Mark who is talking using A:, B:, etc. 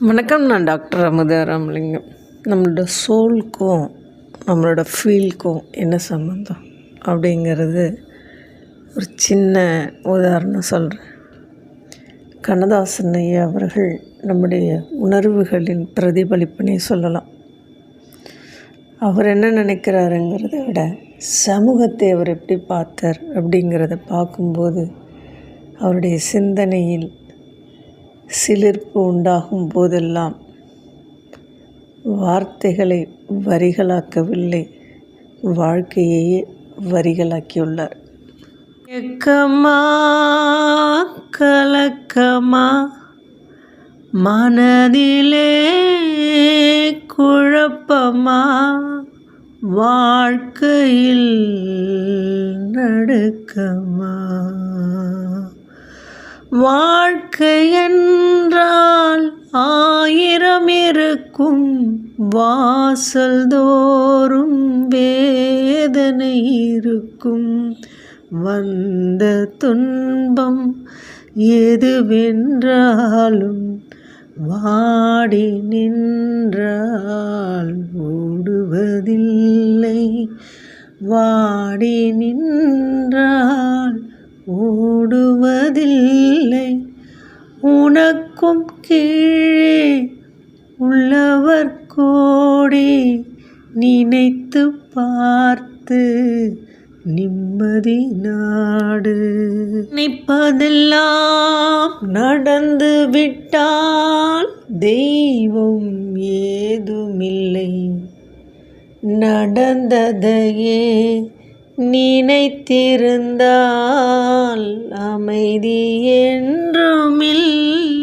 A: வணக்கம். நான் டாக்டர் அமுதா ராமலிங்கம். நம்மளோட சோலுக்கும் நம்மளோட ஃபீல்க்கும் என்ன சம்மந்தம் அப்படிங்கிறது ஒரு சின்ன உதாரணம் சொல்கிறேன். கண்ணதாசன் ஐயா அவர்கள் நம்முடைய உணர்வுகளின் பிரதிபலிப்புனே சொல்லலாம். அவர் என்ன நினைக்கிறாருங்கிறத விட சமூகத்தை அவர் எப்படி பார்த்தார் அப்படிங்கிறத பார்க்கும்போது அவருடைய சிந்தனையில் சிலிர்ப்பு உண்டாகும் போதெல்லாம் வார்த்தைகளை வரிகளாக்கவில்லை, வாழ்க்கையையே வரிகளாக்கியுள்ளார். ஏக்கமா கலக்கமா மனதிலே குழப்பமா வாழ்க்கையில் நடுக்கமா, வாழ்க்கை என்றால் ஆயிரம் இருக்கும், வாசல் தோறும் வேதனை இருக்கும், வந்த துன்பம் எதுவென்றாலும் வாடி நின்றால் ஓடுவதில்லை, வாடி நின்றால் ஓடுவதில்லை, உனக்கும் கீழே உள்ளவர் கோடி, நினைத்து பார்த்து நிம்மதி நாடு. நினைப்பதெல்லாம் நடந்து விட்டால் தெய்வம் ஏதுமில்லை, நடந்ததையே நினைத்திருந்தால் அமைதி என்றுமில்லை.